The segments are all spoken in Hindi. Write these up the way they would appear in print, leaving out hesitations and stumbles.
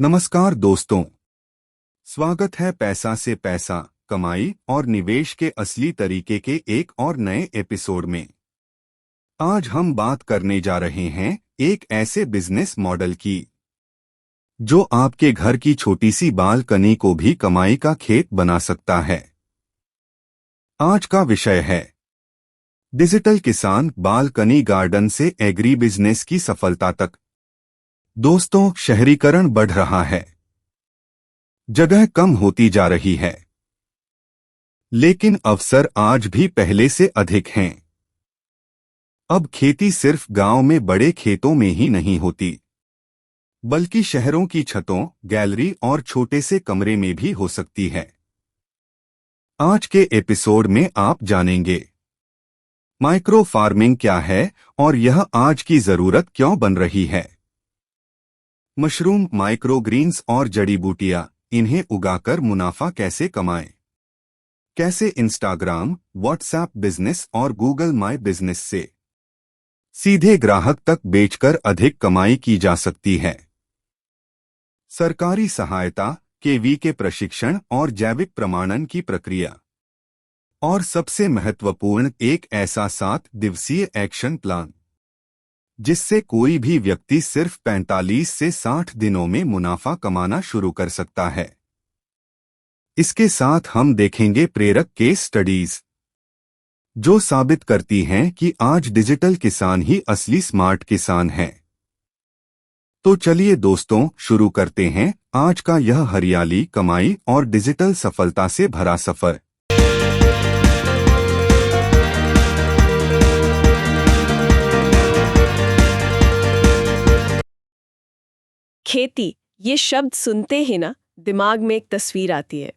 नमस्कार दोस्तों, स्वागत है पैसा से पैसा कमाई और निवेश के असली तरीके के एक और नए एपिसोड में। आज हम बात करने जा रहे हैं एक ऐसे बिजनेस मॉडल की जो आपके घर की छोटी सी बालकनी को भी कमाई का खेत बना सकता है। आज का विषय है डिजिटल किसान, बालकनी गार्डन से एग्री बिजनेस की सफलता तक। दोस्तों, शहरीकरण बढ़ रहा है, जगह कम होती जा रही है, लेकिन अवसर आज भी पहले से अधिक हैं। अब खेती सिर्फ गांव में बड़े खेतों में ही नहीं होती, बल्कि शहरों की छतों, गैलरी और छोटे से कमरे में भी हो सकती है। आज के एपिसोड में आप जानेंगे माइक्रो फार्मिंग क्या है और यह आज की जरूरत क्यों बन रही है। मशरूम, माइक्रोग्रीन्स और जड़ी बूटियां, इन्हें उगाकर मुनाफा कैसे कमाएं? कैसे इंस्टाग्राम, व्हाट्सएप बिजनेस और गूगल माई बिजनेस से सीधे ग्राहक तक बेचकर अधिक कमाई की जा सकती है। सरकारी सहायता, केवी के प्रशिक्षण और जैविक प्रमाणन की प्रक्रिया, और सबसे महत्वपूर्ण एक ऐसा 7 दिवसीय एक्शन प्लान जिससे कोई भी व्यक्ति सिर्फ 45 से 60 दिनों में मुनाफा कमाना शुरू कर सकता है। इसके साथ हम देखेंगे प्रेरक केस स्टडीज जो साबित करती हैं कि आज डिजिटल किसान ही असली स्मार्ट किसान है। तो चलिए दोस्तों, शुरू करते हैं आज का यह हरियाली, कमाई और डिजिटल सफलता से भरा सफर। खेती, ये शब्द सुनते ही ना दिमाग में एक तस्वीर आती है।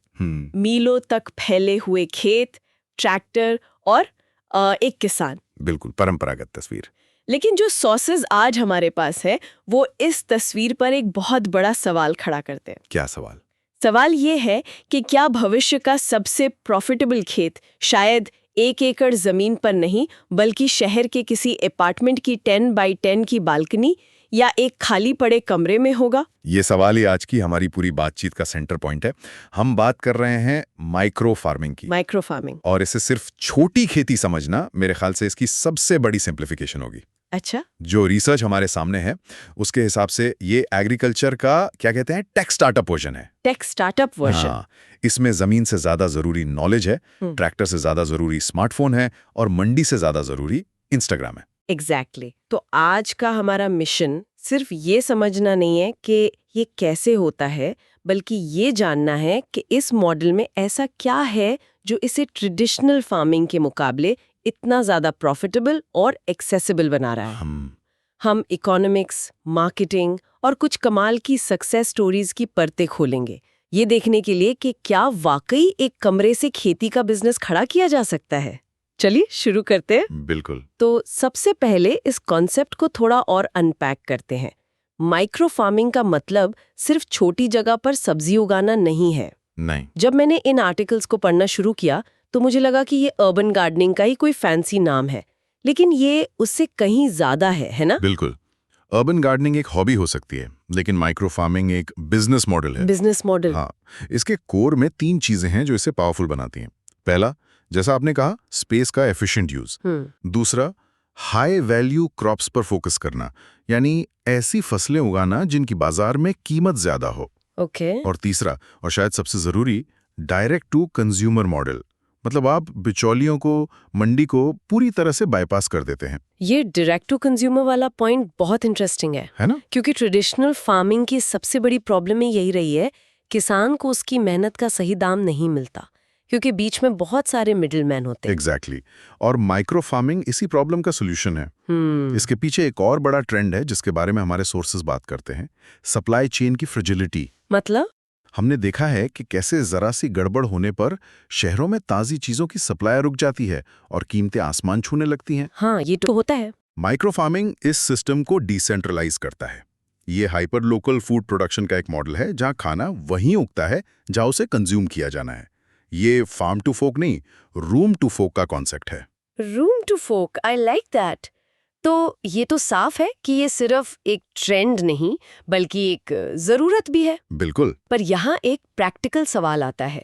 मीलों तक फैले हुए खेत, ट्रैक्टर और एक किसान। बिल्कुल परंपरागत तस्वीर। लेकिन जो सॉसेस आज हमारे पास है वो इस तस्वीर पर एक बहुत बड़ा सवाल खड़ा करते हैं। क्या सवाल? सवाल ये है कि क्या भविष्य का सबसे प्रॉफिटेबल खेत शायद 1 एकड़ जमीन पर नहीं, बल्कि शहर के किसी अपार्टमेंट की 10 बाई 10 की बालकनी या एक खाली पड़े कमरे में होगा? ये सवाल ही आज की हमारी पूरी बातचीत का सेंटर पॉइंट है। हम बात कर रहे हैं माइक्रो फार्मिंग की। Micro farming. और इसे सिर्फ छोटी खेती समझना मेरे ख्याल से इसकी सबसे बड़ी सिंप्लीफिकेशन होगी। अच्छा। जो रिसर्च हमारे सामने है उसके हिसाब से ये एग्रीकल्चर का क्या कहते हैं, टेक स्टार्टअप वर्जन है। Tech startup version. हाँ, इसमें जमीन से ज्यादा जरूरी नॉलेज है, ट्रैक्टर से ज्यादा जरूरी स्मार्टफोन है और मंडी से ज्यादा जरूरी इंस्टाग्राम है। एग्जैक्टली। तो आज का हमारा मिशन सिर्फ ये समझना नहीं है कि ये कैसे होता है, बल्कि ये जानना है कि इस मॉडल में ऐसा क्या है जो इसे ट्रेडिशनल फार्मिंग के मुकाबले इतना ज्यादा प्रॉफिटेबल और एक्सेसिबल बना रहा है। हम इकोनॉमिक्स, मार्केटिंग और कुछ कमाल की सक्सेस स्टोरीज की परतें खोलेंगे, ये देखने के लिए कि क्या वाकई एक कमरे से खेती का बिजनेस खड़ा किया जा सकता है। चलिए शुरू करते हैं। बिल्कुल। तो सबसे पहले इस कॉन्सेप्ट को थोड़ा और अनपैक करते हैं। माइक्रो फार्मिंग का मतलब सिर्फ छोटी जगह पर सब्जी उगाना नहीं है। नहीं। जब मैंने इन आर्टिकल्स को पढ़ना शुरू किया तो मुझे लगा कि ये अर्बन गार्डनिंग का ही कोई फैंसी नाम है, लेकिन ये उससे कहीं ज्यादा है ना? बिल्कुल। अर्बन गार्डनिंग एक हॉबी हो सकती है, लेकिन माइक्रो फार्मिंग एक बिजनेस मॉडल है। Business model. हाँ, इसके कोर में 3 चीजें हैं जो इसे पावरफुल बनाती हैं। पहला, जैसा आपने कहा, स्पेस का एफिशिएंट यूज। दूसरा, हाई वैल्यू क्रॉप्स पर फोकस करना, यानी ऐसी फसलें उगाना जिनकी बाजार में कीमत ज्यादा हो। ओके। और तीसरा, और शायद सबसे जरूरी, डायरेक्ट टू कंज्यूमर मॉडल, मतलब आप बिचौलियों को, मंडी को पूरी तरह से बाईपास कर देते हैं। ये डायरेक्ट टू कंज्यूमर वाला पॉइंट बहुत इंटरेस्टिंग है ना? क्योंकि ट्रेडिशनल फार्मिंग की सबसे बड़ी प्रॉब्लम ही यही रही है, किसान को उसकी मेहनत का सही दाम नहीं मिलता, क्योंकि बीच में बहुत सारे मिडिलमैन होते हैं। एग्जैक्टली। और माइक्रो फार्मिंग इसी प्रॉब्लम का सोल्यूशन है। इसके पीछे एक और बड़ा ट्रेंड है जिसके बारे में हमारे सोर्सेज बात करते हैं, सप्लाई चेन की फ्रेजिलिटी। मतलब हमने देखा है कि कैसे जरा सी गड़बड़ होने पर शहरों में ताजी चीजों की सप्लाई रुक जाती है और कीमतें आसमान छूने लगती हैं। हाँ, ये तो होता है। माइक्रो फार्मिंग इस सिस्टम को डिसेंट्रलाइज करता है। ये हाइपर लोकल फूड प्रोडक्शन का एक मॉडल है जहां खाना वहीं उगता है जहां उसे कंज्यूम किया जाना है। ये फार्म टू फोक नहीं, रूम टू फोक का कॉन्सेप्ट है। Room to folk, I like that. तो ये तो साफ है कि ये सिर्फ एक ट्रेंड नहीं बल्कि एक जरूरत भी है। बिल्कुल। पर यहाँ एक प्रैक्टिकल सवाल आता है,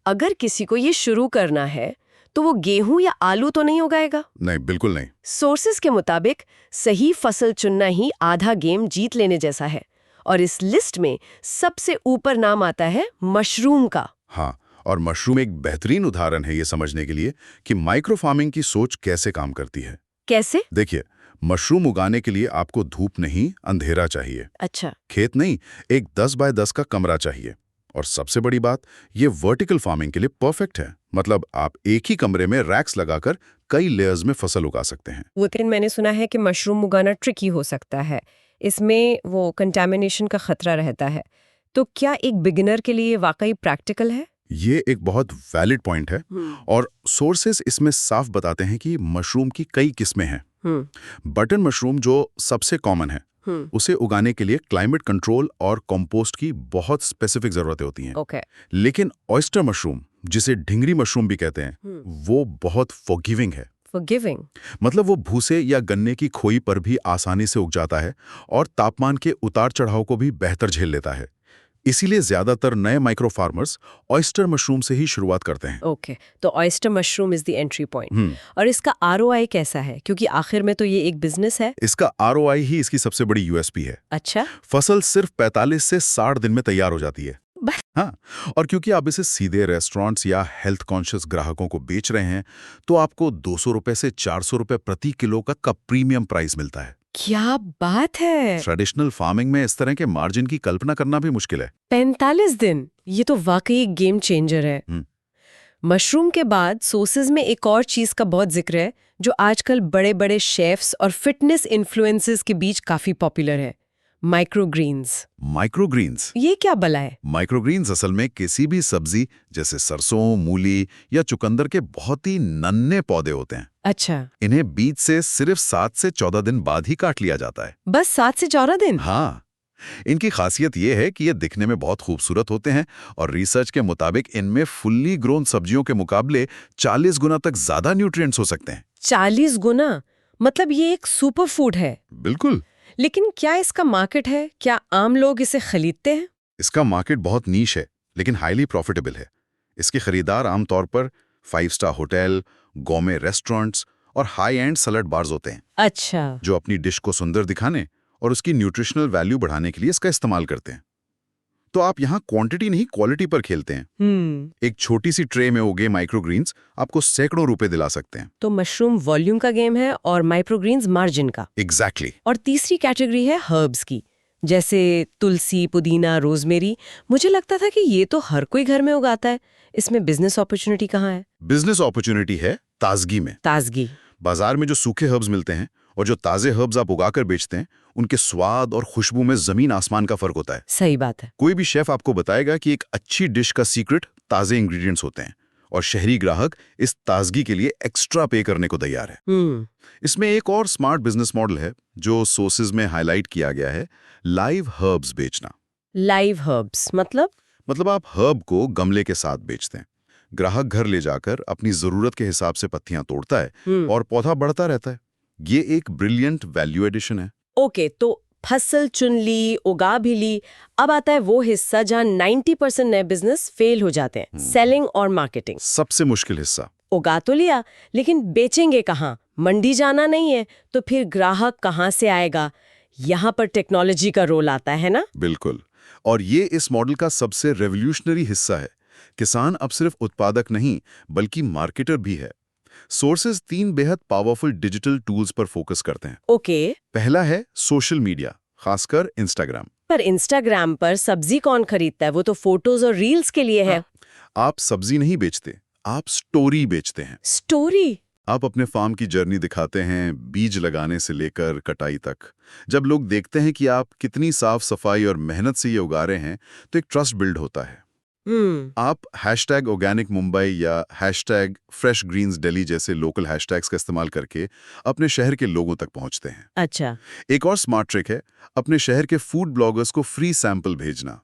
अगर किसी को ये शुरू करना है तो वो गेहूं या आलू तो नहीं उगाएगा। नहीं, बिल्कुल नहीं। सोर्सेज के मुताबिक सही फसल चुनना ही आधा गेम जीत लेने जैसा है, और इस लिस्ट में सबसे ऊपर नाम आता है मशरूम का। हाँ, और मशरूम एक बेहतरीन उदाहरण है ये समझने के लिए कि माइक्रो फार्मिंग की सोच कैसे काम करती है। कैसे? देखिए, मशरूम उगाने के लिए आपको धूप नहीं, अंधेरा चाहिए। अच्छा। खेत नहीं, एक 10 बाय 10 का कमरा चाहिए। और सबसे बड़ी बात, ये वर्टिकल फार्मिंग के लिए परफेक्ट है। मतलब आप एक ही कमरे में रैक्स लगाकर कई लेयर्स में फसल उगा सकते हैं। लेकिन मैंने सुना है कि मशरूम उगाना ट्रिकी हो सकता है, इसमें वो कंटामिनेशन का खतरा रहता है। तो क्या एक बिगिनर के लिए वाकई प्रैक्टिकल है? ये एक बहुत वैलिड पॉइंट है, और सोर्सेस इसमें साफ बताते हैं कि मशरूम की कई किस्में हैं। बटन मशरूम जो सबसे कॉमन है, उसे उगाने के लिए क्लाइमेट कंट्रोल और कंपोस्ट की बहुत स्पेसिफिक जरूरतें होती हैं। ओके। लेकिन ऑयस्टर मशरूम, जिसे ढिंगरी मशरूम भी कहते हैं, वो बहुत फॉरगिविंग है। फॉरगिविंग मतलब वो भूसे या गन्ने की खोई पर भी आसानी से उग जाता है और तापमान के उतार चढ़ाव को भी बेहतर झेल लेता है। इसीलिए ज्यादातर नए माइक्रो फार्मर्स ऑयस्टर मशरूम से ही शुरुआत करते हैं। ओके, तो oyster mushroom is the entry point. और इसका आरओआई कैसा है, क्योंकि आखिर में तो ये एक बिजनेस है। इसका आरओआई ही इसकी सबसे बड़ी यूएसपी है। अच्छा। फसल सिर्फ 45 से 60 दिन में तैयार हो जाती है। बस। हाँ, और क्योंकि आप इसे सीधे रेस्टोरेंट्स या हेल्थ कॉन्शियस ग्राहकों को बेच रहे हैं, तो आपको 200 रुपए से 400 रुपए प्रति किलो का प्रीमियम प्राइस मिलता है। क्या बात है! ट्रेडिशनल फार्मिंग में इस तरह के मार्जिन की कल्पना करना भी मुश्किल है। 45 दिन, ये तो वाकई एक गेम चेंजर है। मशरूम के बाद सोसेज में एक और चीज का बहुत जिक्र है, जो आजकल बड़े बड़े शेफ्स और फिटनेस इन्फ्लुएंसर्स के बीच काफी पॉपुलर है, माइक्रोग्रीन्स। माइक्रोग्रीन्स, ये क्या भला है? माइक्रोग्रीन्स असल में किसी भी सब्जी जैसे सरसों, मूली या चुकंदर के बहुत ही नन्हे पौधे होते हैं। अच्छा। इन्हें बीज से सिर्फ 7 से 14 दिन बाद ही काट लिया जाता है। बस 7 से 14 दिन? हाँ, इनकी खासियत ये है कि ये दिखने में बहुत खूबसूरत होते हैं, और रिसर्च के मुताबिक इनमें फुल्ली ग्रोन सब्जियों के मुकाबले 40 गुना तक ज्यादा न्यूट्रिएंट्स हो सकते हैं। 40 गुना? मतलब ये एक सुपर फूड है। बिल्कुल। लेकिन क्या इसका मार्केट है? क्या आम लोग इसे खरीदते हैं? इसका मार्केट बहुत नीश है, लेकिन हाईली प्रॉफिटेबल है। इसके खरीदार आमतौर पर 5 स्टार होटल, गोमे रेस्टोरेंट्स और हाई एंड सैलड बार्स होते हैं। अच्छा। जो अपनी डिश को सुंदर दिखाने और उसकी न्यूट्रिशनल वैल्यू बढ़ाने के लिए इसका इस्तेमाल करते हैं। तो आप यहाँ क्वांटिटी नहीं, क्वालिटी पर खेलते हैं। एक छोटी सी ट्रे में उगे माइक्रोग्रीन्स आपको सैकड़ों रुपए दिला सकते हैं। तो मशरूम वॉल्यूम का गेम है और माइक्रोग्रीन्स मार्जिन का। एग्जैक्टली। और तीसरी कैटेगरी है हर्ब्स की, जैसे तुलसी, पुदीना, रोजमेरी। मुझे लगता था कि ये तो हर कोई घर में उगाता है। इसमें बिजनेस अपॉर्चुनिटी कहाँ है? बिजनेस अपॉर्चुनिटी है ताजगी में। ताजगी। बाजार में जो सूखे हर्ब्स मिलते हैं और जो ताजे हर्ब्स आप उगाकर बेचते हैं, उनके स्वाद और खुशबू में जमीन आसमान का फर्क होता है। सही बात है। कोई भी शेफ आपको बताएगा कि एक अच्छी डिश का सीक्रेट ताजे इंग्रेडिएंट्स होते हैं, और शहरी ग्राहक इस ताजगी के लिए एक्स्ट्रा पे करने को तैयार है। इसमें एक और स्मार्ट बिजनेस मॉडल है जो सोर्सेज में हाईलाइट किया गया है, लाइव हर्ब्स बेचना। लाइव हर्ब्स मतलब आप हर्ब को गमले के साथ बेचते हैं। ग्राहक घर ले जाकर अपनी जरूरत के हिसाब से पत्तियां तोड़ता है और पौधा बढ़ता रहता है। ये एक ब्रिलियंट वैल्यू एडिशन है। ओके, तो फसल चुन ली, उगा भी ली, अब आता है वो हिस्सा जहां 90% नए बिजनेस फेल हो जाते हैं, सेलिंग और मार्केटिंग। सबसे मुश्किल हिस्सा। उगा तो लिया, लेकिन बेचेंगे कहाँ? मंडी जाना नहीं है, तो फिर ग्राहक कहाँ से आएगा? यहाँ पर टेक्नोलॉजी का रोल आता है ना? बिल्कुल, और ये इस मॉडल का सबसे रेवोल्यूशनरी हिस्सा है। किसान अब सिर्फ उत्पादक नहीं बल्कि मार्केटर भी है। सोर्सेज 3 बेहद पावरफुल डिजिटल टूल्स पर फोकस करते हैं। ओके। पहला है सोशल मीडिया, खासकर इंस्टाग्राम। पर इंस्टाग्राम पर सब्जी कौन खरीदता है? वो तो फोटोज और रील्स के लिए है। आप सब्जी नहीं बेचते, आप स्टोरी बेचते हैं। स्टोरी? आप अपने फार्म की जर्नी दिखाते हैं, बीज लगाने से लेकर कटाई तक। जब लोग देखते हैं कि आप कितनी साफ सफाई और मेहनत से ये उगा रहे हैं, तो एक ट्रस्ट बिल्ड होता है। आप #organic-mumbai या #freshgreens-delhi जैसे लोकल हैशटैग्स का इस्तेमाल करके अपने शहर के लोगों तक पहुंचते हैं। अच्छा। एक और स्मार्ट ट्रिक है अपने शहर के फूड ब्लॉगर्स को फ्री सैंपल भेजना।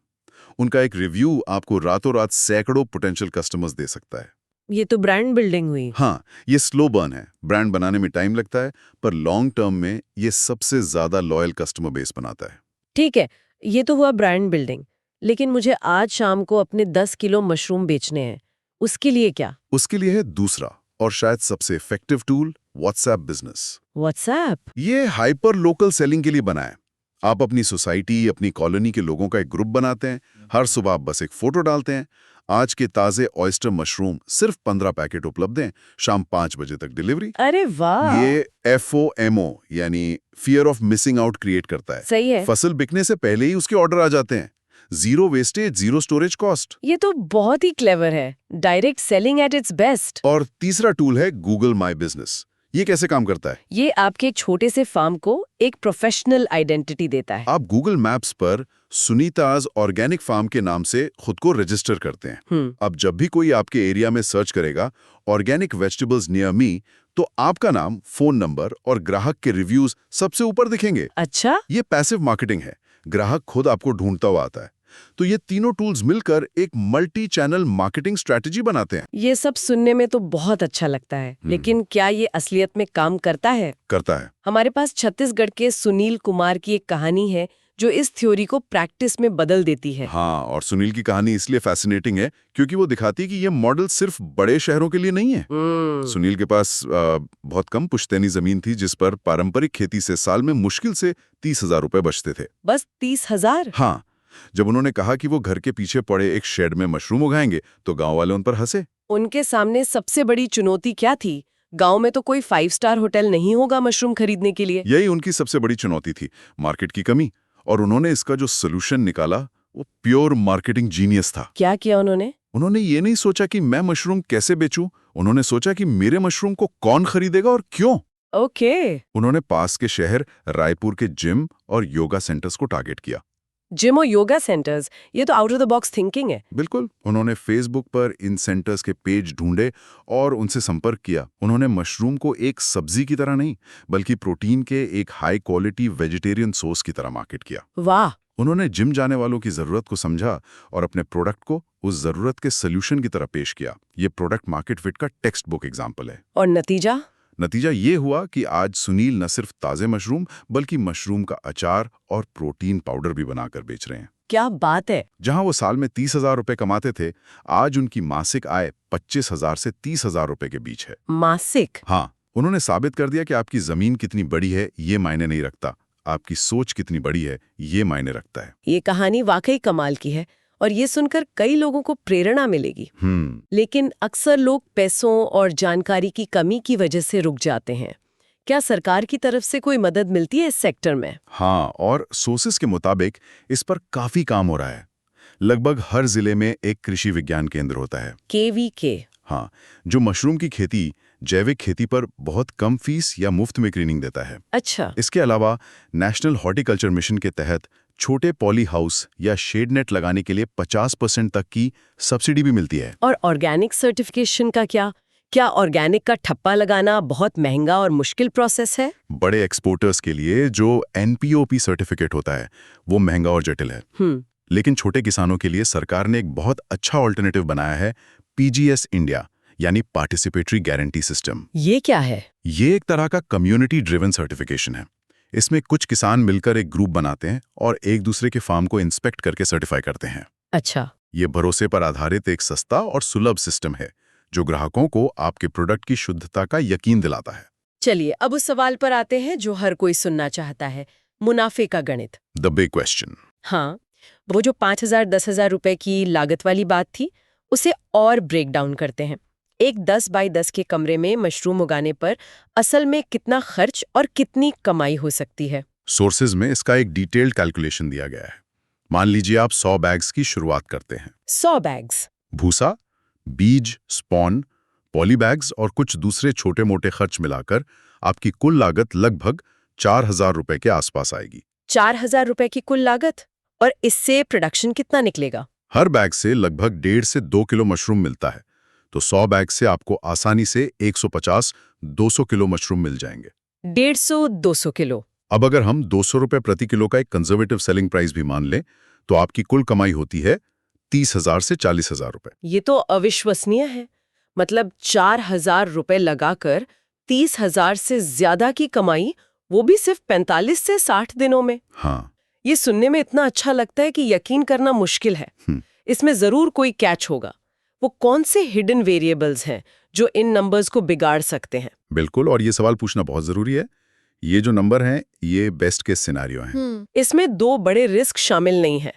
उनका एक रिव्यू आपको रातों रात सैकड़ों पोटेंशियल कस्टमर्स दे सकता है। ये तो ब्रांड बिल्डिंग हुई। हाँ, ये स्लो बर्न है, ब्रांड बनाने में टाइम लगता है, पर लॉन्ग टर्म में ये सबसे ज्यादा लॉयल कस्टमर बेस बनाता है। ठीक है, ये तो हुआ ब्रांड बिल्डिंग। लेकिन मुझे आज शाम को अपने 10 किलो मशरूम बेचने हैं, उसके लिए क्या? उसके लिए है दूसरा और शायद सबसे effective tool, WhatsApp business. WhatsApp? ये हाइपर लोकल सेलिंग के लिए बना है। आप अपनी सोसाइटी, अपनी कॉलोनी के लोगों का एक ग्रुप बनाते हैं, हर सुबह आप बस एक फोटो डालते हैं, आज के ताजे ऑयस्टर मशरूम सिर्फ 15 पैकेट उपलब्ध हैं, शाम 5 बजे तक डिलीवरी। अरे वाह! ये FOMO यानी fear of missing out create करता है। सही है। फसल बिकने से पहले ही उसके ऑर्डर आ जाते हैं। Zero wastage, zero storage cost. ये तो बहुत ही क्लेवर है। Direct selling at its best. और तीसरा टूल है गूगल माई बिजनेस। ये कैसे काम करता है? ये आपके एक छोटे से फार्म को एक प्रोफेशनल आइडेंटिटी देता है। आप गूगल मैप्स पर सुनीताज ऑर्गेनिक फार्म के नाम से खुद को रजिस्टर करते हैं। अब जब भी कोई आपके एरिया में सर्च करेगा ऑर्गेनिक वेजिटेबल्स नियर मी, तो आपका नाम, फोन नंबर और ग्राहक के रिव्यूज सबसे ऊपर दिखेंगे। अच्छा? ये पैसिव मार्केटिंग है, ग्राहक खुद आपको ढूंढता हुआ आता है। तो ये तीनों टूल्स मिलकर एक मल्टी चैनल मार्केटिंग स्ट्रेटजी बनाते हैं। ये सब सुनने में तो बहुत अच्छा लगता है, लेकिन क्या ये असलियत में काम करता है? करता है। हमारे पास छत्तीसगढ़ के सुनील कुमार की एक कहानी है जो इस थ्योरी को प्रैक्टिस में बदल देती है। हाँ, और सुनील की कहानी इसलिए फैसिनेटिंग है क्योंकि वो दिखाती है कि ये मॉडल सिर्फ बड़े शहरों के लिए नहीं है। सुनील के पास बहुत कम पुश्तैनी जमीन थी जिस पर पारंपरिक खेती से साल में मुश्किल से 30,000 रुपए बचते थे। बस 30,000? हाँ, जब उन्होंने कहा कि वो घर के पीछे पड़े एक शेड में मशरूम उगाएंगे तो गांव वाले उन पर हंसे। उनके सामने सबसे बड़ी चुनौती क्या थी? गांव में तो कोई 5 स्टार होटल नहीं होगा मशरूम खरीदने के लिए। यही उनकी सबसे बड़ी चुनौती थी, मार्केट की कमी। और उन्होंने इसका जो सोल्यूशन निकाला वो प्योर मार्केटिंग जीनियस था। क्या किया उन्होंने? उन्होंने ये नहीं सोचा कि मैं मशरूम कैसे बेचूं, उन्होंने सोचा कि मेरे मशरूम को कौन खरीदेगा और क्यों। ओके। उन्होंने पास के शहर रायपुर के जिम और योगा सेंटर्स को टारगेट किया। जिम और योगा सेंटर्स, ये तो out of the box thinking है। बिल्कुल। उन्होंने फेसबुक पर इन सेंटर्स के पेज ढूंढे और उनसे संपर्क किया। उन्होंने मशरूम को एक सब्जी की तरह नहीं बल्कि प्रोटीन के एक हाई क्वालिटी वेजिटेरियन सोर्स की तरह मार्केट किया। वाह! उन्होंने जिम जाने वालों की जरूरत को समझा और अपने प्रोडक्ट को उस जरूरत के सोल्यूशन की तरह पेश किया। ये प्रोडक्ट मार्केट फिट का टेक्स्ट बुक एग्जाम्पल है। और नतीजा? नतीजा ये हुआ कि आज सुनील न सिर्फ ताजे मशरूम बल्कि मशरूम का अचार और प्रोटीन पाउडर भी बनाकर बेच रहे हैं। क्या बात है! जहां वो साल में 30,000 रुपए कमाते थे, आज उनकी मासिक आय 25,000 से 30,000 रुपए के बीच है। मासिक? हाँ, उन्होंने साबित कर दिया कि आपकी जमीन कितनी बड़ी है ये मायने नहीं रखता, आपकी सोच कितनी बड़ी है ये मायने रखता है। ये कहानी वाकई कमाल की है और ये सुनकर कई लोगों को प्रेरणा मिलेगी। लेकिन अक्सर लोग पैसों और जानकारी की कमी की वजह से रुक जाते हैं। क्या सरकार की तरफ से कोई मदद मिलती है इस सेक्टर में? हाँ, और सोर्सेस के मुताबिक इस पर काफी काम हो रहा है। लगभग हर जिले में एक कृषि विज्ञान केंद्र होता है, KVK। हाँ, जो मशरूम की खेती, जैविक खेती पर बहुत कम फीस या मुफ्त में ट्रेनिंग देता है। अच्छा। इसके अलावा नेशनल हॉर्टिकल्चर मिशन के तहत छोटे पॉली हाउस या शेड नेट लगाने के लिए 50% तक की सब्सिडी भी मिलती है। और ऑर्गेनिक सर्टिफिकेशन का क्या? क्या ऑर्गेनिक का ठप्पा लगाना बहुत महंगा और मुश्किल प्रोसेस है? बड़े एक्सपोर्टर्स के लिए जो NPOP सर्टिफिकेट होता है वो महंगा और जटिल है। लेकिन छोटे किसानों के लिए सरकार ने एक बहुत अच्छा ऑल्टरनेटिव बनाया है, PGS इंडिया यानी पार्टिसिपेटरी गारंटी सिस्टम। ये क्या है? ये एक तरह का कम्युनिटी ड्रिवन सर्टिफिकेशन है। इसमें कुछ किसान मिलकर एक ग्रुप बनाते हैं और एक दूसरे के फार्म को इंस्पेक्ट करके सर्टिफाई करते हैं। अच्छा। ये भरोसे पर आधारित एक सस्ता और सुलभ सिस्टम है जो ग्राहकों को आपके प्रोडक्ट की शुद्धता का यकीन दिलाता है। चलिए अब उस सवाल पर आते हैं जो हर कोई सुनना चाहता है, मुनाफे का गणित। The big question. हाँ, वो जो 5,000 10,000 रुपए की लागत वाली बात थी, उसे और ब्रेक डाउन करते हैं। एक 10 बाय 10 के कमरे में मशरूम उगाने पर असल में कितना खर्च और कितनी कमाई हो सकती है? सोर्सेज में इसका एक डिटेल्ड कैलकुलेशन दिया गया है। मान लीजिए आप 100 बैग्स की शुरुआत करते हैं। 100 बैग्स? भूसा, बीज, स्पॉन, पॉली बैग्स और कुछ दूसरे छोटे मोटे खर्च मिलाकर आपकी कुल लागत लगभग 4,000 रुपए के आसपास आएगी। 4,000 रुपए की कुल लागत? और इससे प्रोडक्शन कितना निकलेगा? हर बैग से लगभग 1.5 से 2 किलो मशरूम मिलता है, तो 100 बैग से आपको आसानी से 150-200 किलो मशरूम मिल जाएंगे। 150-200 किलो? अब अगर हम 200 रुपए प्रति किलो का एक कंजर्वेटिव सेलिंग प्राइस भी मान लें तो आपकी कुल कमाई होती है 30,000 से 40,000 रुपए। ये तो अविश्वसनीय है। मतलब 4,000 रुपए लगाकर 30,000 से ज्यादा की कमाई, वो भी सिर्फ 45 से 60 दिनों में। हाँ। ये सुनने में इतना अच्छा लगता है कि यकीन करना मुश्किल है। इसमें जरूर कोई कैच होगा। वो कौन से हिडन वेरिएबल्स हैं जो इन नंबर्स को बिगाड़ सकते हैं? बिल्कुल, और ये सवाल पूछना बहुत जरूरी है। ये जो नंबर हैं, ये बेस्ट केस सिनेरियो हैं। इसमें 2 बड़े रिस्क शामिल नहीं है।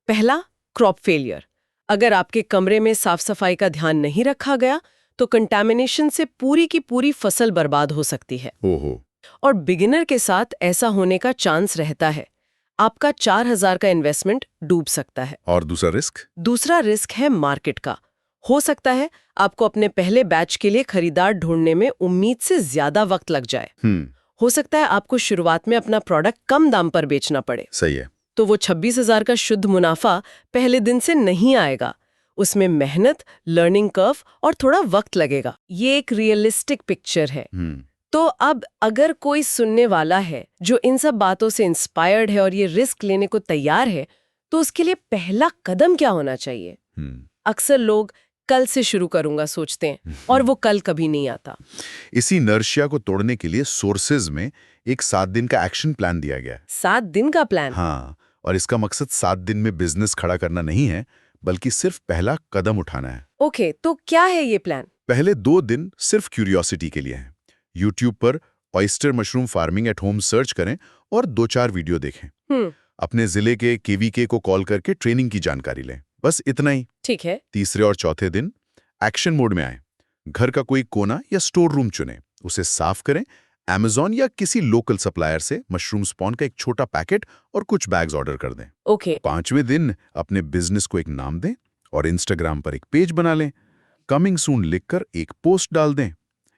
पहला, क्रॉप फेलियर। अगर आपके कमरे में साफ सफाई का ध्यान नहीं रखा गया तो कंटामिनेशन से पूरी की पूरी फसल बर्बाद हो सकती है। ओहो। और बिगिनर के साथ ऐसा होने का चांस रहता है। आपका 4,000 का इन्वेस्टमेंट डूब सकता है। और दूसरा रिस्क? दूसरा रिस्क है मार्केट का। हो सकता है आपको अपने पहले बैच के लिए खरीदार ढूंढने में उम्मीद से ज्यादा वक्त लग जाए। हो सकता है आपको शुरुआत में अपना प्रोडक्ट कम दाम पर बेचना पड़े। सही है। तो वो 26,000 का शुद्ध मुनाफा पहले दिन से नहीं आएगा। उसमें मेहनत, लर्निंग कर्व और थोड़ा वक्त लगेगा। ये एक रियलिस्टिक पिक्चर है। तो अब अगर कोई सुनने वाला है जो इन सब बातों से इंस्पायर्ड है और ये रिस्क लेने को तैयार है, तो उसके लिए पहला कदम क्या होना चाहिए? अक्सर लोग कल से शुरू करूंगा सोचते हैं और वो कल कभी नहीं आता। इसी नर्शिया को तोड़ने के लिए सोर्सेज में एक 7 दिन का एक्शन प्लान दिया गया है। 7 दिन का प्लान? हाँ, और इसका मकसद 7 दिन में बिजनेस खड़ा करना नहीं है, बल्कि सिर्फ पहला कदम उठाना है। ओके, तो क्या है ये प्लान? पहले 2 दिन सिर्फ क्यूरियोसिटी के लिए हैं। यूट्यूब पर oyster mushroom farming at home search करें और 2-4 वीडियो देखें। अपने जिले के केवीके को कॉल करके ट्रेनिंग की जानकारी लें। बस इतना ही। ठीक है। तीसरे और चौथे दिन एक्शन मोड में आए। घर का कोई कोना या स्टोर रूम चुनें, उसे साफ करें। Amazon या किसी लोकल सप्लायर से मशरूम स्पॉन का एक छोटा पैकेट और कुछ बैग्स ऑर्डर कर दें। ओके। 5वें दिन अपने बिजनेस को एक नाम दें और इंस्टाग्राम पर एक पेज बना लें। कमिंग सून लिखकर एक पोस्ट डाल दें।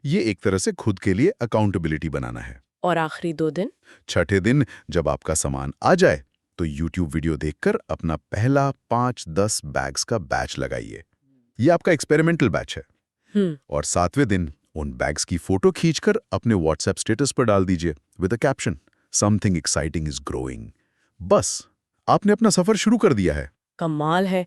ये एक तरह से खुद के लिए अकाउंटेबिलिटी बनाना है। और आखिरी 2 दिन? छठे दिन जब आपका सामान आ जाए तो YouTube वीडियो देखकर अपना पहला 5-10 बैग्स का बैच लगाइए। ये आपका एक्सपेरिमेंटल बैच है। और 7वें दिन उन बैग्स की फोटो खींचकर अपने व्हाट्सएप स्टेटस पर डाल दीजिए with a caption, something exciting is growing. बस, आपने अपना सफर शुरू कर दिया है। कमाल है।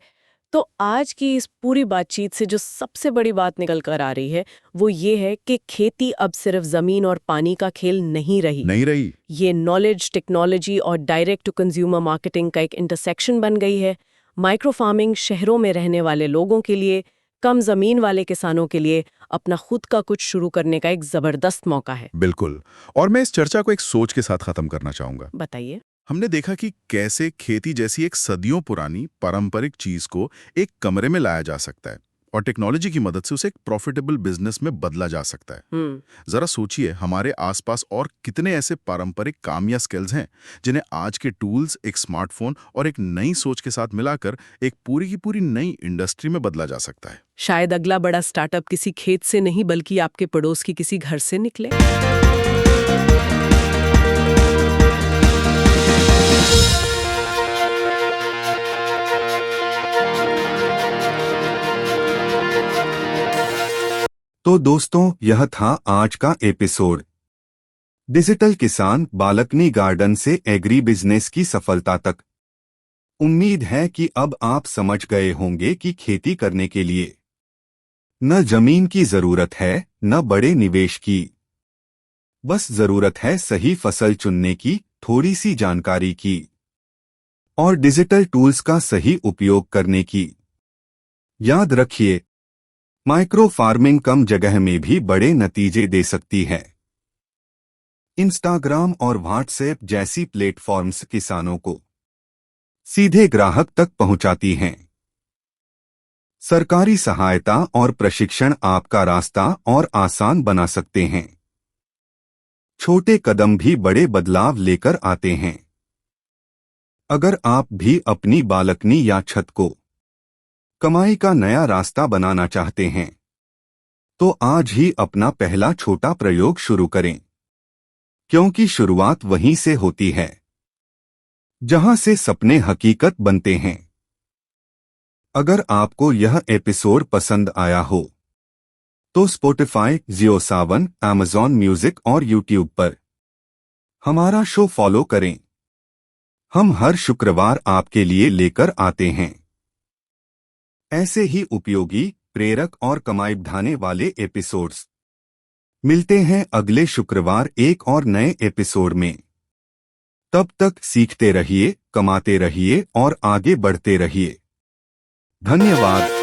तो आज की इस पूरी बातचीत से जो सबसे बड़ी बात निकल कर आ रही है वो ये है कि खेती अब सिर्फ जमीन और पानी का खेल नहीं रही। ये नॉलेज, टेक्नोलॉजी और डायरेक्ट टू कंज्यूमर मार्केटिंग का एक इंटरसेक्शन बन गई है। माइक्रो फार्मिंग शहरों में रहने वाले लोगों के लिए, कम जमीन वाले किसानों के लिए अपना खुद का कुछ शुरू करने का एक जबरदस्त मौका है। बिल्कुल। और मैं इस चर्चा को एक सोच के साथ खत्म करना चाहूंगा। बताइए। हमने देखा कि कैसे खेती जैसी एक सदियों पुरानी पारंपरिक चीज को एक कमरे में लाया जा सकता है और टेक्नोलॉजी की मदद से उसे एक प्रॉफिटेबल बिजनेस में बदला जा सकता है। जरा सोचिए, हमारे आसपास और कितने ऐसे पारंपरिक काम या स्किल्स हैं जिन्हें आज के टूल्स, एक स्मार्टफोन और एक नई सोच के साथ मिलाकर एक पूरी की पूरी नई इंडस्ट्री में बदला जा सकता है। शायद अगला बड़ा स्टार्टअप किसी खेत से नहीं बल्कि आपके पड़ोस की किसी घर से निकले। तो दोस्तों, यह था आज का एपिसोड। डिजिटल किसान बालकनी गार्डन से एग्री बिजनेस की सफलता तक। उम्मीद है कि अब आप समझ गए होंगे कि खेती करने के लिए न जमीन की जरूरत है, न बड़े निवेश की। बस जरूरत है सही फसल चुनने की, थोड़ी सी जानकारी की और डिजिटल टूल्स का सही उपयोग करने की। याद रखिए, माइक्रो फार्मिंग कम जगह में भी बड़े नतीजे दे सकती है। इंस्टाग्राम और व्हाट्सएप जैसी प्लेटफॉर्म्स किसानों को सीधे ग्राहक तक पहुंचाती हैं। सरकारी सहायता और प्रशिक्षण आपका रास्ता और आसान बना सकते हैं। छोटे कदम भी बड़े बदलाव लेकर आते हैं। अगर आप भी अपनी बालकनी या छत को कमाई का नया रास्ता बनाना चाहते हैं तो आज ही अपना पहला छोटा प्रयोग शुरू करें, क्योंकि शुरुआत वहीं से होती है जहां से सपने हकीकत बनते हैं। अगर आपको यह एपिसोड पसंद आया हो तो स्पॉटिफाई, जियो सावन, Amazon म्यूजिक और YouTube पर हमारा शो फॉलो करें। हम हर शुक्रवार आपके लिए लेकर आते हैं ऐसे ही उपयोगी, प्रेरक और कमाई बढ़ाने वाले एपिसोड्स। मिलते हैं अगले शुक्रवार एक और नए एपिसोड में। तब तक सीखते रहिए, कमाते रहिए और आगे बढ़ते रहिए। धन्यवाद।